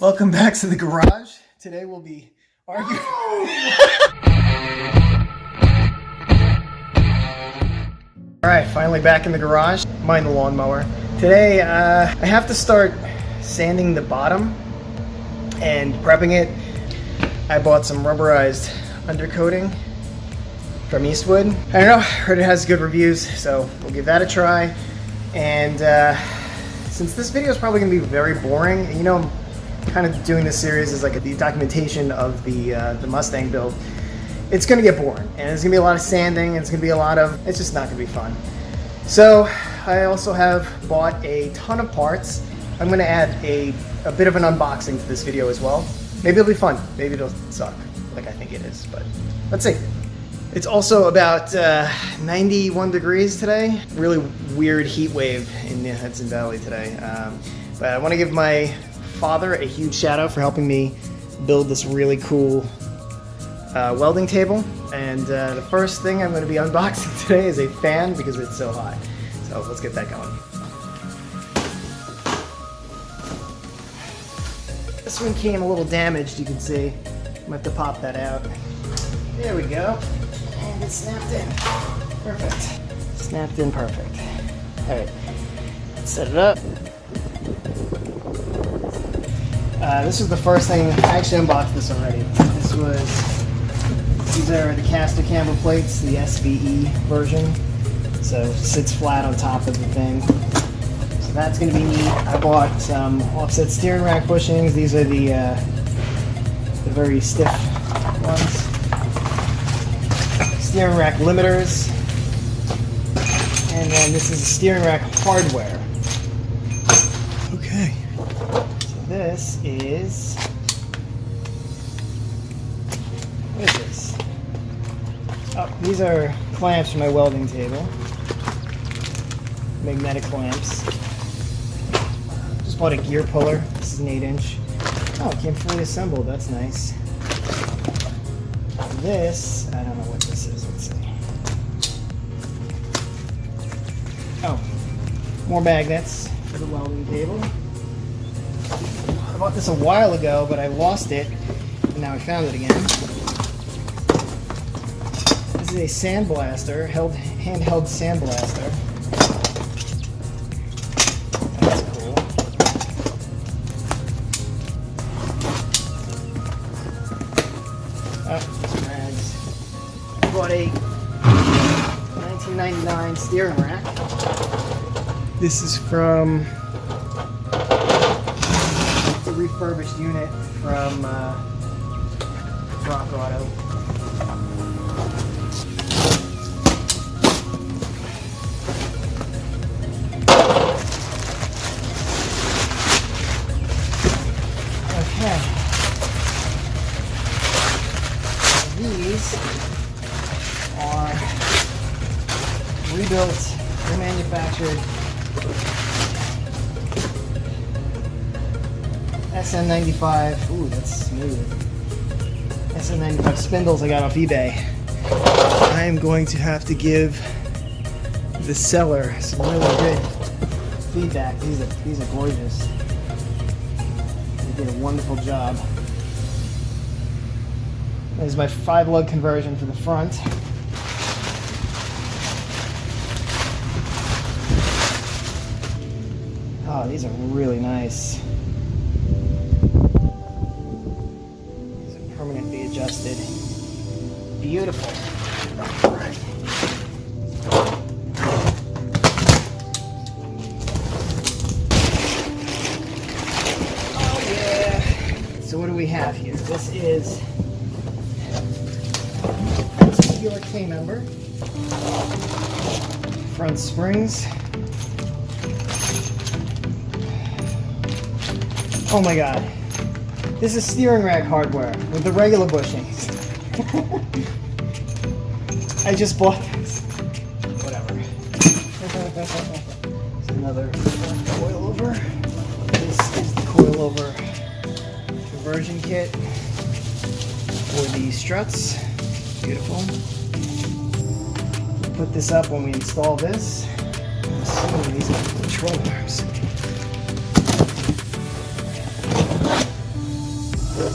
Welcome back to the garage. Today we'll be arguing. Alright, finally back in the garage. Mind the lawnmower. Today I have to start sanding the bottom and prepping it. I bought some rubberized undercoating from Eastwood. I don't know, heard it has good reviews, so we'll give that a try. And since this video is probably going to be very boring, you know, kind of doing this series is like the documentation of the Mustang build. It's going to get boring, and there's going to be a lot of sanding, and it's going to be a lot of, it's just not going to be fun. So I also have bought a ton of parts. I'm going to add a bit of an unboxing to this video as well. Maybe it'll be fun, maybe it'll suck, like I think it is, but let's see. It's also about 91 degrees today. Really weird heat wave in the Hudson Valley today. But I want to give my father a huge shout out for helping me build this really cool welding table. And the first thing I'm going to be unboxing today is a fan because it's so hot. So let's get that going. This one came a little damaged, you can see. I'm going to have to pop that out. There we go. And it snapped in. Perfect. Snapped in perfect. Alright, let's set it up. This was the first thing, I actually unboxed this already. These are the caster camber plates, the SVE version. So it sits flat on top of the thing. So that's going to be neat. I bought some offset steering rack bushings. These are the very stiff ones. Steering rack limiters. And then this is the steering rack hardware. Okay. This is, what is this? Oh, these are clamps for my welding table. Magnetic clamps. Just bought a gear puller. This is an 8-inch. Oh, it came fully assembled. That's nice. This, I don't know what this is. Let's see. Oh, more magnets for the welding table. I bought this a while ago, but I lost it, and now I found it again. This is a sandblaster, handheld sandblaster. That's cool. Some rags. I bought a 1999 steering rack. This is from a refurbished unit from Rock Auto. Okay. These are rebuilt, remanufactured SN95, ooh, that's smooth. SN95 spindles I got off eBay. I am going to have to give the seller some really good feedback. These are gorgeous. They did a wonderful job. There's my 5-lug conversion for the front. Oh, these are really nice. Permanently adjusted. Beautiful. All right. Oh yeah. So what do we have here? This is tubular camber. Front springs. Oh my god. This is steering rack hardware with the regular bushings. I just bought this. Whatever. There's another coilover. This is the coilover conversion kit for the struts. Beautiful. Put this up when we install this. I'm assuming these are the control arms. Cool.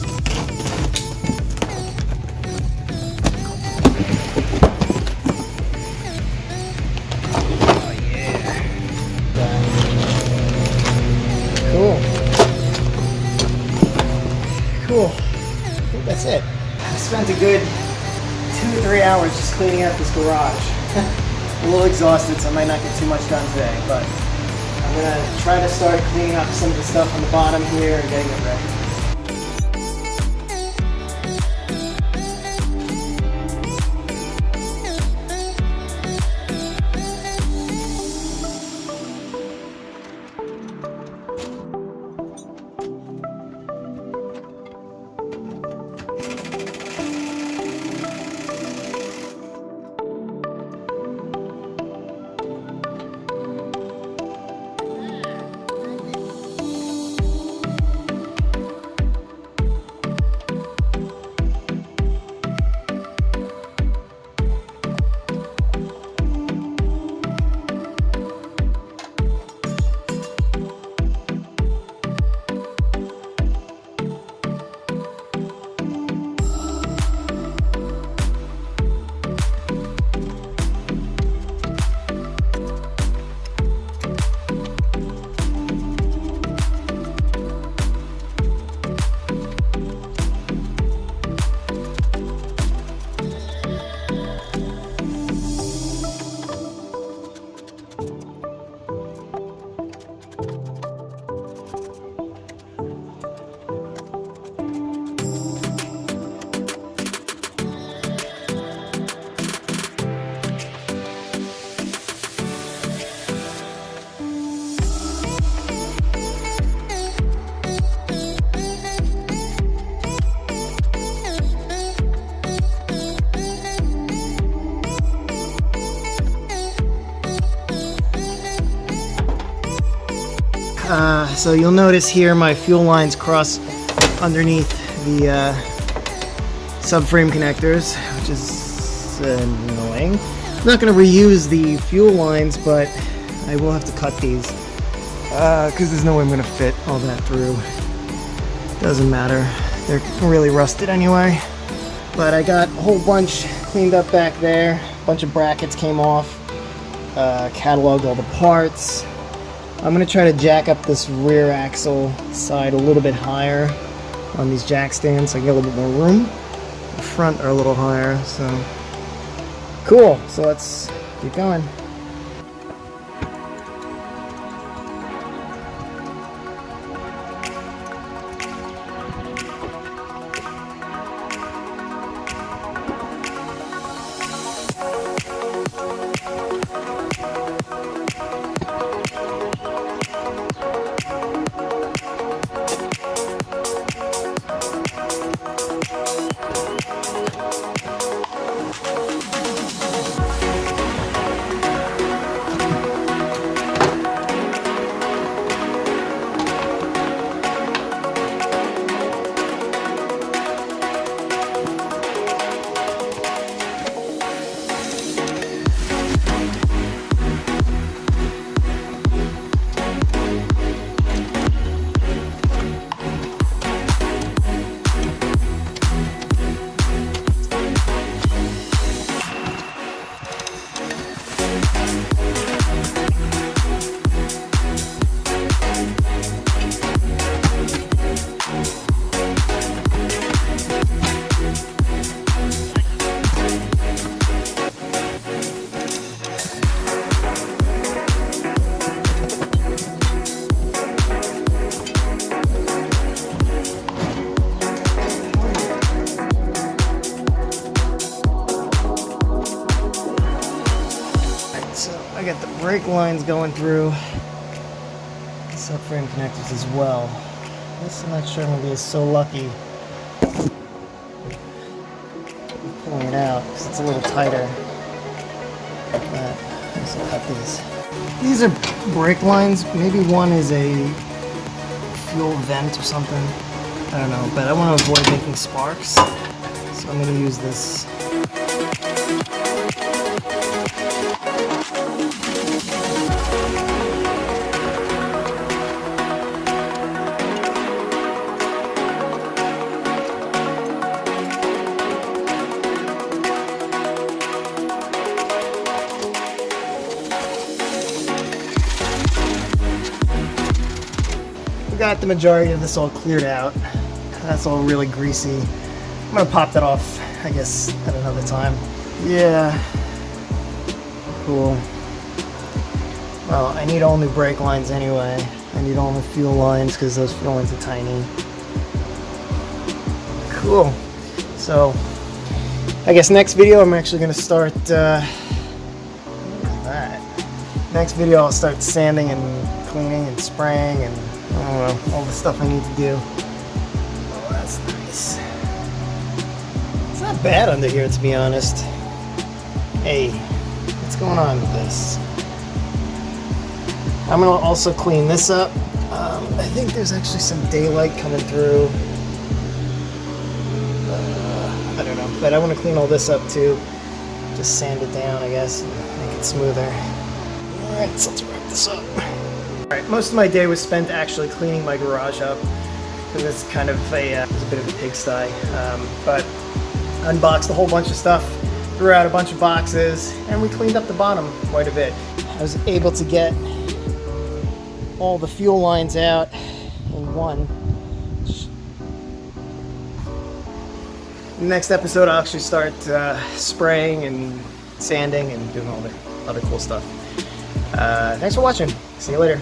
Cool. I think that's it. I spent a good 2 or 3 hours just cleaning out this garage. I'm a little exhausted, so I might not get too much done today, but I'm gonna try to start cleaning up some of the stuff on the bottom here and getting it ready. So you'll notice here my fuel lines cross underneath the subframe connectors, which is annoying. I'm not going to reuse the fuel lines, but I will have to cut these because there's no way I'm going to fit all that through. Doesn't matter. They're really rusted anyway. But I got a whole bunch cleaned up back there. A bunch of brackets came off. Cataloged all the parts. I'm going to try to jack up this rear axle side a little bit higher on these jack stands so I can get a little bit more room. The front are a little higher, so cool. So let's keep going. I got the brake lines going through the subframe connectors as well. I'm not sure I'm going to be so lucky pulling it out because it's a little tighter. But let's cut these. These are brake lines. Maybe one is a fuel vent or something. I don't know, but I want to avoid making sparks, so I'm going to use this. got the majority of this all cleared out. That's all really greasy. I'm gonna pop that off, I guess, at another time. Yeah. Cool. Well, I need all new brake lines anyway. I need all new fuel lines because those fuel lines are tiny. Cool. So, I guess next video I'm actually going to start, look at that. Next video I'll start sanding and cleaning and spraying and, I don't know, all the stuff I need to do. Oh, that's nice. It's not bad under here, to be honest. Hey, what's going on with this? I'm going to also clean this up. I think there's actually some daylight coming through. I don't know, but I want to clean all this up too. Just sand it down, I guess, and make it smoother. Alright, so let's wrap this up. Alright, most of my day was spent actually cleaning my garage up, because it's kind of it's a bit of a pigsty. But unboxed a whole bunch of stuff, threw out a bunch of boxes, and we cleaned up the bottom quite a bit. I was able to get all the fuel lines out in one. Next episode I'll actually start spraying and sanding and doing all the other cool stuff. Thanks for watching. See you later.